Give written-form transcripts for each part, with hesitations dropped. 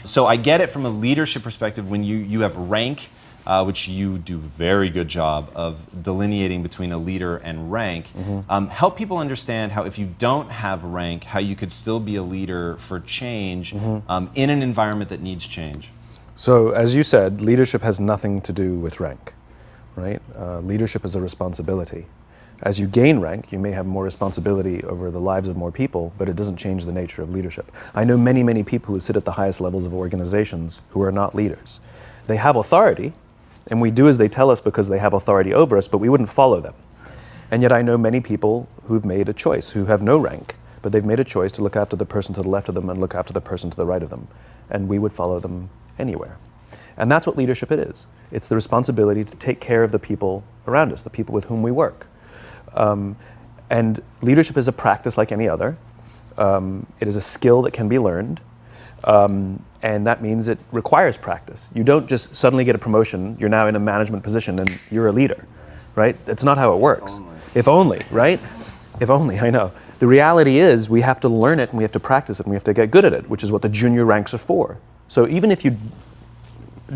So I get it from a leadership perspective when you have rank, which you do a very good job of delineating between a leader and rank. Help people understand how if you don't have rank, how you could still be a leader for change in an environment that needs change. So as you said, leadership has nothing to do with rank, right? Leadership is a responsibility. As you gain rank, you may have more responsibility over the lives of more people, but it doesn't change the nature of leadership. I know many, many people who sit at the highest levels of organizations who are not leaders. They have authority, and we do as they tell us because they have authority over us, but we wouldn't follow them. And yet I know many people who've made a choice, who have no rank, but they've made a choice to look after the person to the left of them and look after the person to the right of them. And we would follow them anywhere. And that's what leadership it is. It's the responsibility to take care of the people around us, the people with whom we work. And leadership is a practice like any other. It is a skill that can be learned. And that means it requires practice. You don't just suddenly get a promotion, you're now in a management position and you're a leader, right? That's not how it works. If only, right? If only, I know. The reality is we have to learn it and we have to practice it and we have to get good at it, which is what the junior ranks are for. So even if you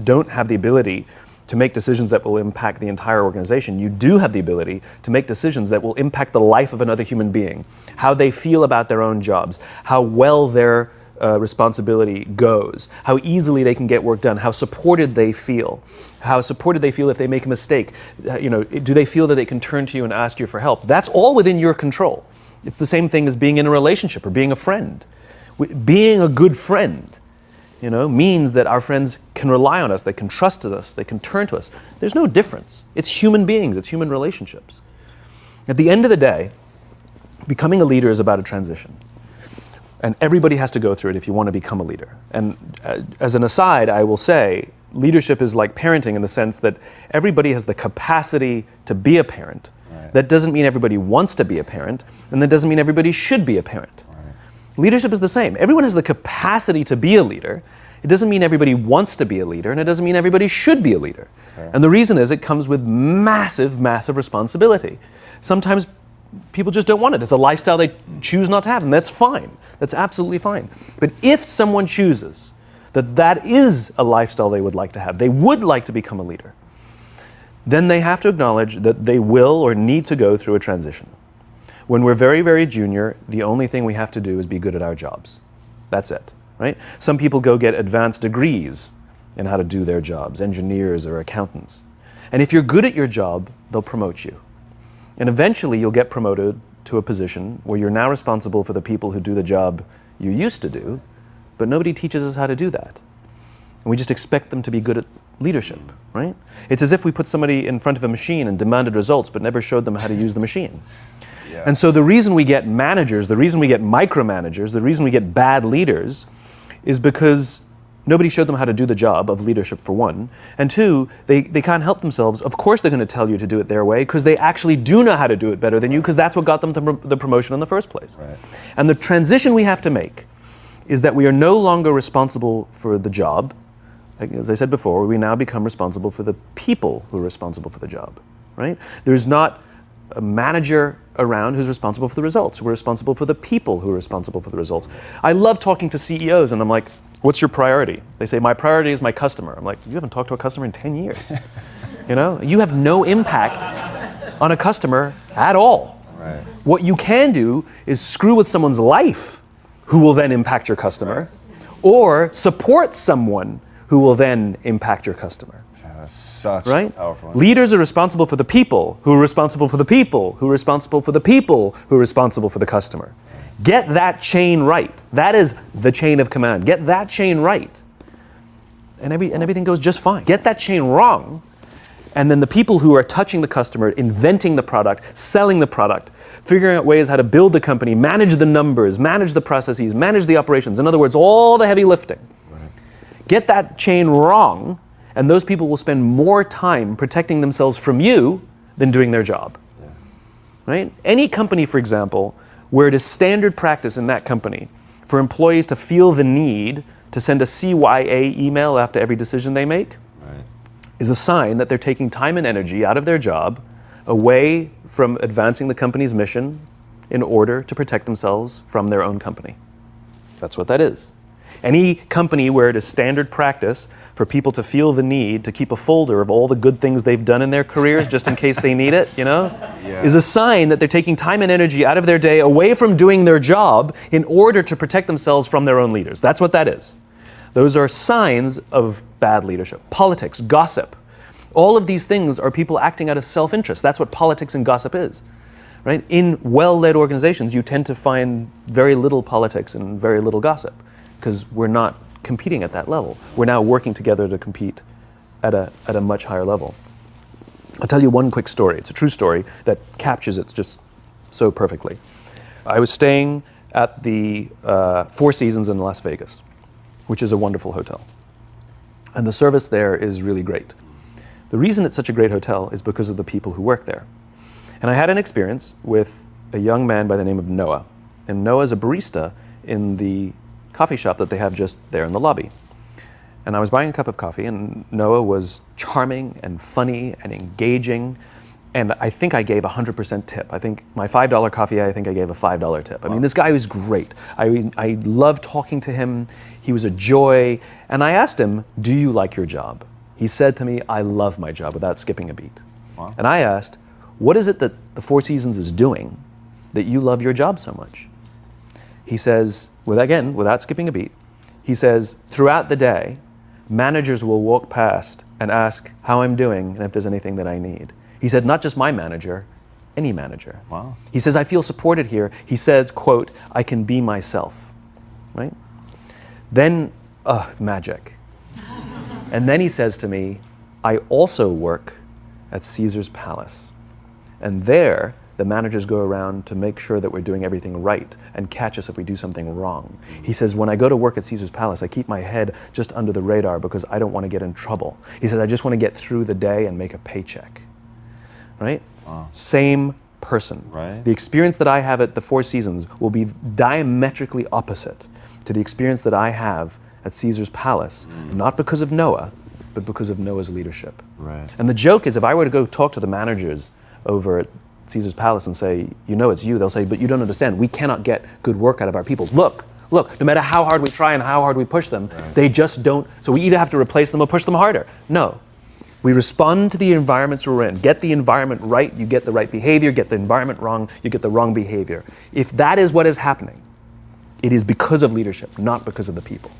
don't have the ability to make decisions that will impact the entire organization, you do have the ability to make decisions that will impact the life of another human being, how they feel about their own jobs, how well their responsibility goes, how easily they can get work done, how supported they feel if they make a mistake. Do they feel that they can turn to you and ask you for help? That's all within your control. It's the same thing as being in a relationship or being a friend. Being a good friend, means that our friends can rely on us, they can trust us, they can turn to us. There's no difference. It's human beings, it's human relationships. At the end of the day, becoming a leader is about a transition. And everybody has to go through it if you want to become a leader. And as an aside, I will say, leadership is like parenting in the sense that everybody has the capacity to be a parent. Right. That doesn't mean everybody wants to be a parent, and that doesn't mean everybody should be a parent. Leadership is the same. Everyone has the capacity to be a leader. It doesn't mean everybody wants to be a leader, and it doesn't mean everybody should be a leader. Okay. And the reason is it comes with massive, massive responsibility. Sometimes people just don't want it. It's a lifestyle they choose not to have, and that's fine. That's absolutely fine. But if someone chooses that is a lifestyle they would like to have, they would like to become a leader, then they have to acknowledge that they will or need to go through a transition. When we're very, very junior, the only thing we have to do is be good at our jobs. That's it, right? Some people go get advanced degrees in how to do their jobs, engineers or accountants. And if you're good at your job, they'll promote you. And eventually you'll get promoted to a position where you're now responsible for the people who do the job you used to do, but nobody teaches us how to do that. And we just expect them to be good at leadership, right? It's as if we put somebody in front of a machine and demanded results, but never showed them how to use the machine. Yeah. And so the reason we get managers, the reason we get micromanagers, the reason we get bad leaders is because nobody showed them how to do the job of leadership, for one. And two, they can't help themselves. Of course they're going to tell you to do it their way because they actually do know how to do it better than you, because that's what got them the promotion in the first place. Right. And the transition we have to make is that we are no longer responsible for the job. As I said before, we now become responsible for the people who are responsible for the job, right? There's not a manager around who's responsible for the results. We're responsible for the people who are responsible for the results. I love talking to CEOs, and I'm like, what's your priority? They say, my priority is my customer. I'm like, you haven't talked to a customer in 10 years. You have no impact on a customer at all. Right. What you can do is screw with someone's life who will then impact your customer, or support someone who will then impact your customer. That's such right? powerful. Leaders are responsible for the people, who are responsible for the people, who are responsible for the people, who are responsible for the customer. Get that chain right. That is the chain of command. Get that chain right. And everything goes just fine. Get that chain wrong, and then the people who are touching the customer, inventing the product, selling the product, figuring out ways how to build the company, manage the numbers, manage the processes, manage the operations. In other words, all the heavy lifting. Right. Get that chain wrong, and those people will spend more time protecting themselves from you than doing their job. Yeah. Right? Any company, for example, where it is standard practice in that company for employees to feel the need to send a CYA email after every decision they make, right, is a sign that they're taking time and energy out of their job away from advancing the company's mission in order to protect themselves from their own company. That's what that is. Any company where it is standard practice for people to feel the need to keep a folder of all the good things they've done in their careers just in case they need it, is a sign that they're taking time and energy out of their day away from doing their job in order to protect themselves from their own leaders. That's what that is. Those are signs of bad leadership. Politics, gossip. All of these things are people acting out of self-interest. That's what politics and gossip is. Right? In well-led organizations, you tend to find very little politics and very little gossip because we're not competing at that level. We're now working together to compete at a much higher level. I'll tell you one quick story. It's a true story that captures it just so perfectly. I was staying at the Four Seasons in Las Vegas, which is a wonderful hotel. And the service there is really great. The reason it's such a great hotel is because of the people who work there. And I had an experience with a young man by the name of Noah. And Noah's a barista in the coffee shop that they have just there in the lobby. And I was buying a cup of coffee, and Noah was charming and funny and engaging. And I think I gave 100% tip. I think my $5 coffee, I think I gave a $5 tip. I mean, this guy was great. I loved talking to him. He was a joy. And I asked him, do you like your job? He said to me, I love my job, without skipping a beat. Wow. And I asked, what is it that the Four Seasons is doing that you love your job so much? He says, without skipping a beat, he says, throughout the day, managers will walk past and ask how I'm doing and if there's anything that I need. He said, not just my manager, any manager. Wow. He says, I feel supported here. He says, quote, I can be myself, right? Then, it's magic. And then he says to me, I also work at Caesar's Palace. And there, the managers go around to make sure that we're doing everything right and catch us if we do something wrong. He says, when I go to work at Caesar's Palace, I keep my head just under the radar because I don't want to get in trouble. He says, I just want to get through the day and make a paycheck. Right? Wow. Same person. Right. The experience that I have at the Four Seasons will be diametrically opposite to the experience that I have at Caesar's Palace, not because of Noah, but because of Noah's leadership. Right. And the joke is, if I were to go talk to the managers over at Caesar's Palace and say, it's you, they'll say, but you don't understand, we cannot get good work out of our people. Look, no matter how hard we try and how hard we push them, they just don't, so we either have to replace them or push them harder. No. We respond to the environments we're in. Get the environment right, you get the right behavior. Get the environment wrong, you get the wrong behavior. If that is what is happening, it is because of leadership, not because of the people.